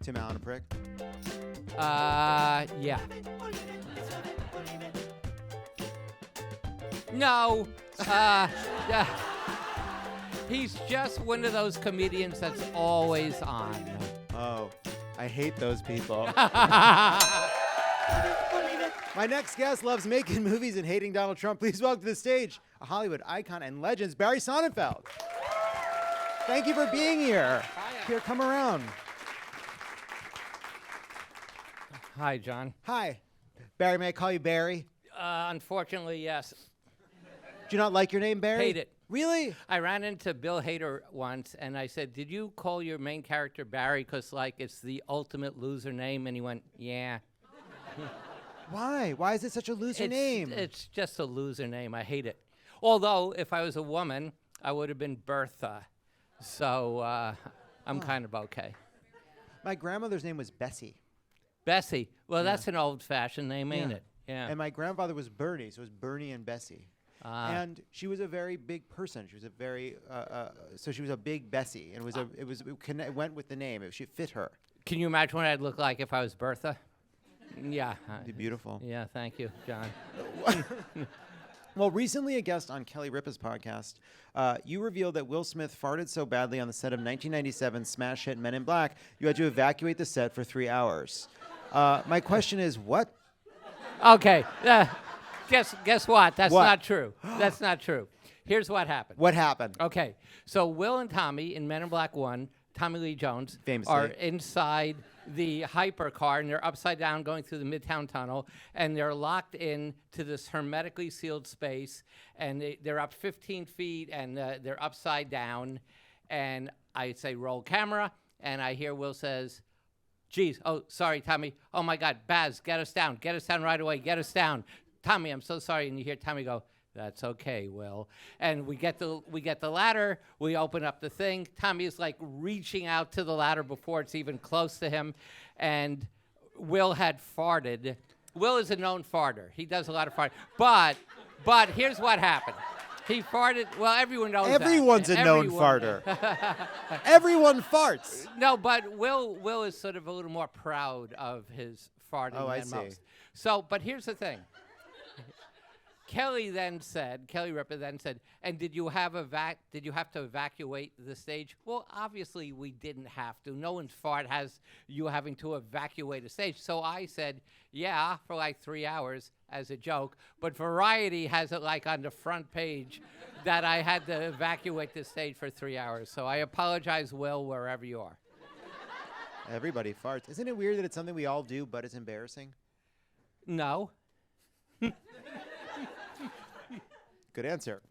Tim Allen a prick? Yeah. No. He's just one of those comedians that's always on. Oh, I hate those people. My next guest loves making movies and hating Donald Trump. Please welcome to the stage a Hollywood icon and legend, Barry Sonnenfeld. Thank you for being here. Hiya. Here, come around. Hi, John. Hi. Barry, may I call you Barry? Unfortunately, yes. Do you not like your name, Barry? Hate it. Really? I ran into Bill Hader once, and I said, "Did you call your main character Barry because, like, it's the ultimate loser name?" And he went, "Yeah." Why? Why is it such a loser name? It's just a loser name. I hate it. Although, if I was a woman, I would have been Bertha. So I'm kind of okay. My grandmother's name was Bessie. Bessie. Well, that's an old-fashioned name, ain't it? Yeah. And my grandfather was Bernie, so it was Bernie and Bessie. And she was a very big person. She was a very, so she was a big Bessie, and it went with the name. It fit her. Can you imagine what I'd look like if I was Bertha? Yeah. It'd be beautiful. Yeah, thank you, John. Well, recently a guest on Kelly Ripa's podcast, you revealed that Will Smith farted so badly on the set of 1997 smash hit Men in Black, you had to evacuate the set for 3 hours. My question is, what? Okay. Guess what? That's What? not true. That's not true. Here's what happened. What happened? Okay. So Will and Tommy in Men in Black 1, Tommy Lee Jones, Famously. are inside the hypercar, and they're upside down going through the Midtown Tunnel, and they're locked in to this hermetically sealed space, and they're up 15 feet, and they're upside down, and I say, roll camera, and I hear Will says, "Geez, oh, sorry, Tommy. Oh, my God, Baz, get us down right away, get us down. Tommy, I'm so sorry." And you hear Tommy go, "That's okay, Will." And we get the ladder. We open up the thing. Tommy is like reaching out to the ladder before it's even close to him. And Will had farted. Will is a known farter. He does a lot of farting. But here's what happened. He farted. Well, everyone knows Everyone's that. a known farter. Everyone farts. No, but Will is sort of a little more proud of his farting Oh, I than see. most. So, but here's the thing. Kelly Ripa then said, "And did you have to evacuate the stage?" Well, obviously we didn't have to. No one's fart has you having to evacuate a stage. So I said, "Yeah, for like 3 hours," as a joke. But Variety has it like on the front page that I had to evacuate the stage for 3 hours. So I apologize, Will, wherever you are. Everybody farts. Isn't it weird that it's something we all do, but it's embarrassing? No. Good answer.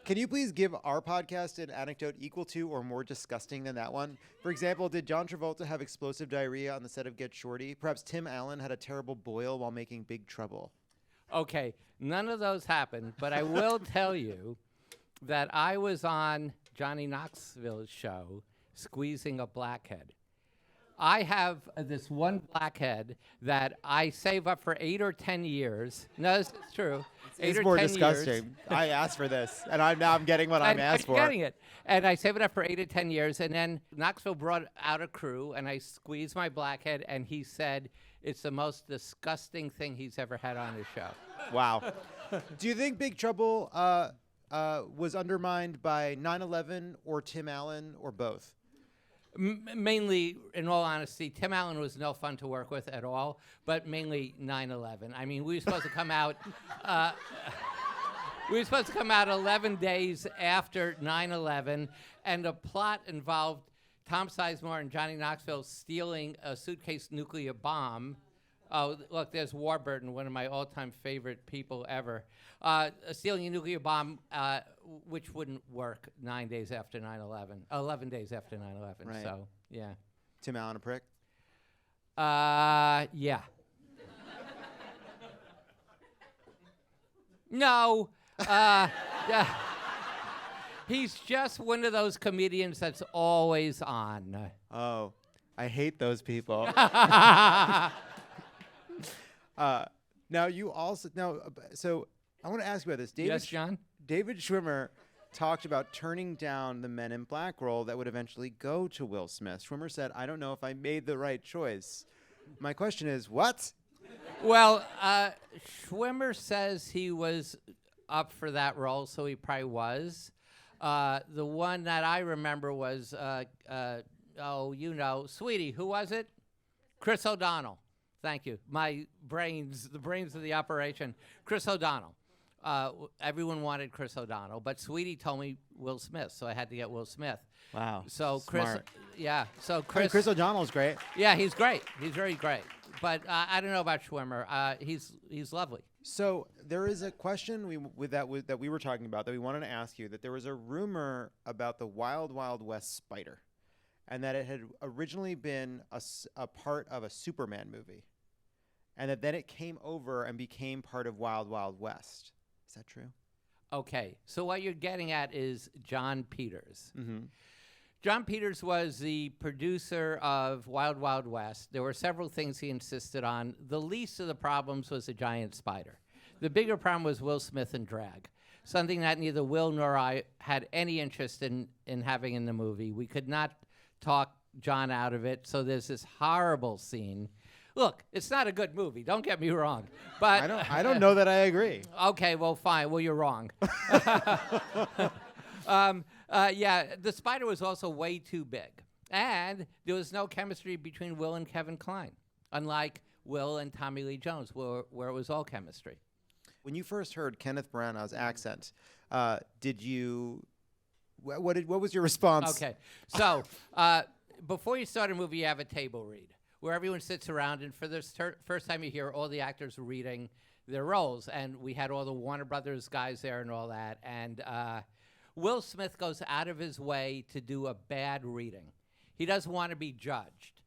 Can you please give our podcast an anecdote equal to or more disgusting than that one? For example, did John Travolta have explosive diarrhea on the set of Get Shorty? Perhaps Tim Allen had a terrible boil while making Big Trouble. Okay, none of those happened, but I will tell you that I was on Johnny Knoxville's show squeezing a blackhead. I have this one blackhead that I save up for 8 or 10 years. No, this is true. It's 8 or more 10 disgusting. years. I asked for this, and I'm getting what I'm asked for. getting it. And I save it up for 8 or 10 years, and then Knoxville brought out a crew, and I squeezed my blackhead, and he said it's the most disgusting thing he's ever had on his show. Wow. Do you think Big Trouble was undermined by 9/11 or Tim Allen or both? Mainly, in all honesty, Tim Allen was no fun to work with at all, but mainly 9/11. I mean, we were supposed to come out. We were supposed to come out 11 days after 9/11, and the plot involved Tom Sizemore and Johnny Knoxville stealing a suitcase nuclear bomb. Oh, look, there's Warburton, one of my all-time favorite people ever. Stealing a nuclear bomb, which wouldn't work 9 days after 9/11, 11 days after 9/11. Right. So, yeah. Tim Allen a prick? Yeah. No. He's just one of those comedians that's always on. Oh, I hate those people. Now you also so I want to ask you about this. Yes, John? David Schwimmer talked about turning down the Men in Black role that would eventually go to Will Smith. Schwimmer said, I don't know if I made the right choice. My question is, what? Well, Schwimmer says he was up for that role, so he probably was. The one that I remember was, Sweetie, who was it? Chris O'Donnell. Thank you. The brains of the operation. Chris O'Donnell. Everyone wanted Chris O'Donnell, but Sweetie told me Will Smith, so I had to get Will Smith. Wow. So Smart. Chris O'Donnell's great. Yeah, he's great. He's very great. But I don't know about Schwimmer. He's lovely. So there is a question that we were talking about that we wanted to ask you, that there was a rumor about the Wild Wild West spider, and that it had originally been a part of a Superman movie, and that then it came over and became part of Wild Wild West. Is that true? Okay, so what you're getting at is John Peters. Mm-hmm. John Peters was the producer of Wild Wild West. There were several things he insisted on. The least of the problems was a giant spider. The bigger problem was Will Smith and drag, something that neither Will nor I had any interest in having in the movie. We could not talk John out of it, so there's this horrible scene. Look, it's not a good movie, don't get me wrong. But I don't know that I agree. Okay, well, fine. Well, you're wrong. The spider was also way too big. And there was no chemistry between Will and Kevin Kline, unlike Will and Tommy Lee Jones, where it was all chemistry. When you first heard Kenneth Branagh's accent, did you... What was your response? Okay, so before you start a movie, you have a table read where everyone sits around, and for the first time you hear all the actors reading their roles. And we had all the Warner Brothers guys there and all that. And Will Smith goes out of his way to do a bad reading. He doesn't want to be judged.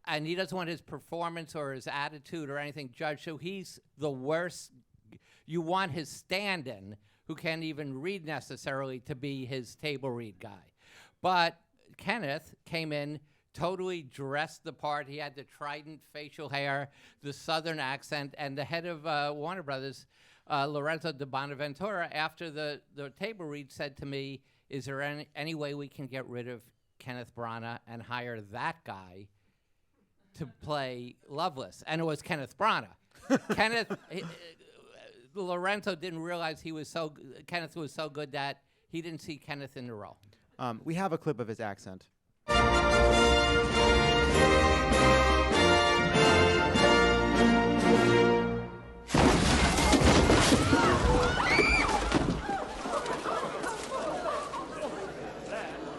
And he doesn't want his performance or his attitude or anything judged. So he's the worst. You want his stand-in, who can't even read necessarily, to be his table read guy. But Kenneth came in, totally dressed the part. He had the trident facial hair, the southern accent, and the head of Warner Brothers, Lorenzo de Bonaventura, after the table read, said to me, is there any way we can get rid of Kenneth Branagh and hire that guy to play Loveless? And it was Kenneth Branagh. Lorenzo didn't realize Kenneth was so good that he didn't see Kenneth in the role. We have a clip of his accent.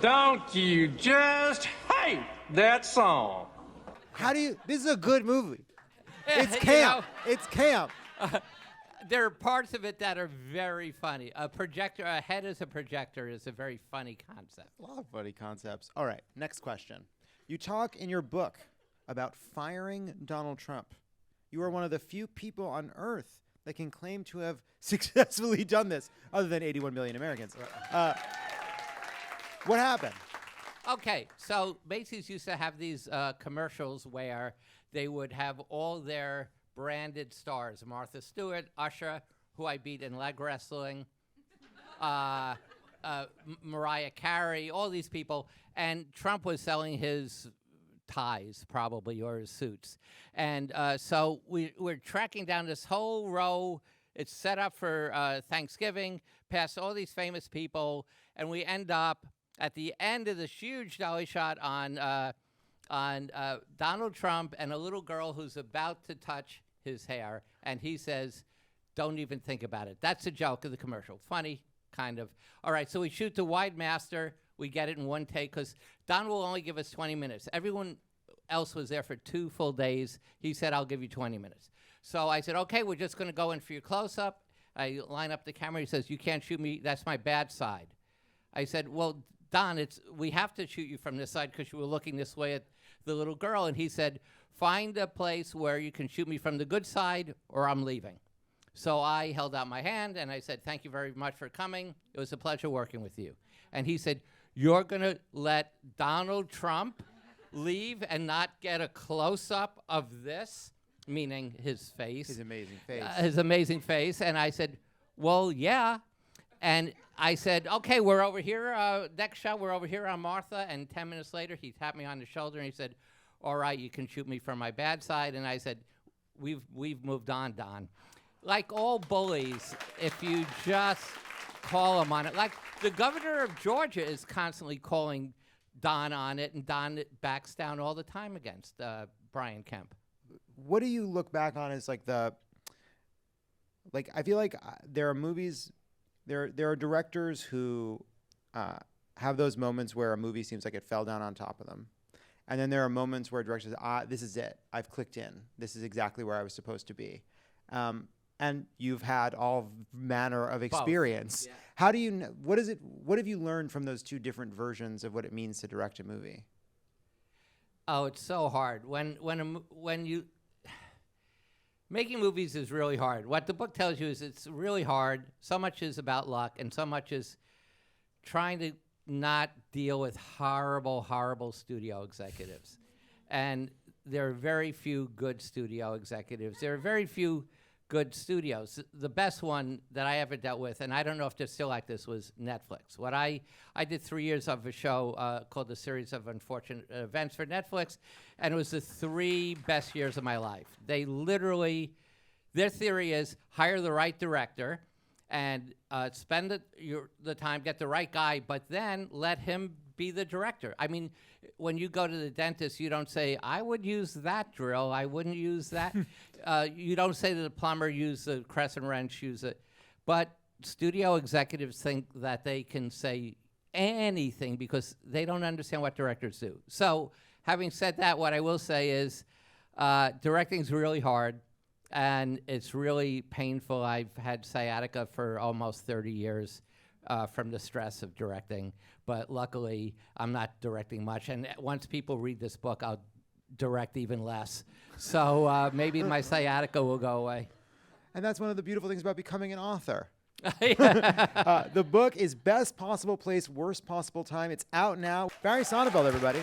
Don't you just hate that song? This is a good movie. It's camp. It's camp. There are parts of it that are very funny. A head as a projector is a very funny concept. A lot of funny concepts. All right, next question. You talk in your book about firing Donald Trump. You are one of the few people on Earth that can claim to have successfully done this, other than 81 million Americans. What happened? Okay, so Macy's used to have these commercials where they would have all their branded stars: Martha Stewart, Usher, who I beat in leg wrestling, Mariah Carey, all these people. And Trump was selling his ties, probably, or his suits. And so we're tracking down this whole row. It's set up for Thanksgiving, past all these famous people, and we end up at the end of this huge dolly shot on Donald Trump and a little girl who's about to touch his hair, and he says, "Don't even think about it." That's the joke of the commercial. Funny, kind of. All right, so we shoot the wide master. We get it in one take because Don will only give us 20 minutes. Everyone else was there for 2 full days. He said, "I'll give you 20 minutes." So I said, "Okay, we're just going to go in for your close-up." I line up the camera. He says, "You can't shoot me. That's my bad side." I said, "Well, Don, we have to shoot you from this side because you were looking this way at the little girl." And he said, "Find a place where you can shoot me from the good side or I'm leaving." So I held out my hand and I said, "Thank you very much for coming. It was a pleasure working with you." And he said, "You're going to let Donald Trump leave and not get a close-up of this?" Meaning his face. His amazing face. His amazing face. And I said, "Well, yeah." And I said, okay, we're over here. Next shot, we're over here on Martha. And 10 minutes later, he tapped me on the shoulder and he said, all right, you can shoot me from my bad side. And I said, we've moved on, Don. Like all bullies, if you just call him on it. Like the governor of Georgia is constantly calling Don on it, and Don backs down all the time against Brian Kemp. What do you look back on as like I feel like there are movies, there are directors who have those moments where a movie seems like it fell down on top of them. And then there are moments where directors say, this is it. I've clicked in. This is exactly where I was supposed to be. And you've had all manner of experience. Yeah. How do you what have you learned from those two different versions of what it means to direct a movie? Oh, it's so hard. When you making movies is really hard. What the book tells you is it's really hard. So much is about luck, and so much is trying to not deal with horrible, horrible studio executives. And there are very few good studio executives. There are very few good studios. The best one that I ever dealt with, and I don't know if they're still like this, was Netflix. What I did 3 years of a show called The Series of Unfortunate Events for Netflix, and it was the 3 best years of my life. They literally, their theory is hire the right director and spend the time, get the right guy, but then let him be the director. I mean, when you go to the dentist, you don't say, I would use that drill, I wouldn't use that. You don't say to the plumber, use the crescent wrench, use it. But studio executives think that they can say anything because they don't understand what directors do. So having said that, what I will say is directing is really hard. And it's really painful. I've had sciatica for almost 30 years from the stress of directing. But luckily, I'm not directing much. And once people read this book, I'll direct even less. So maybe my sciatica will go away. And that's one of the beautiful things about becoming an author. The book is Best Possible Place, Worst Possible Time. It's out now. Barry Sonnenfeld, everybody.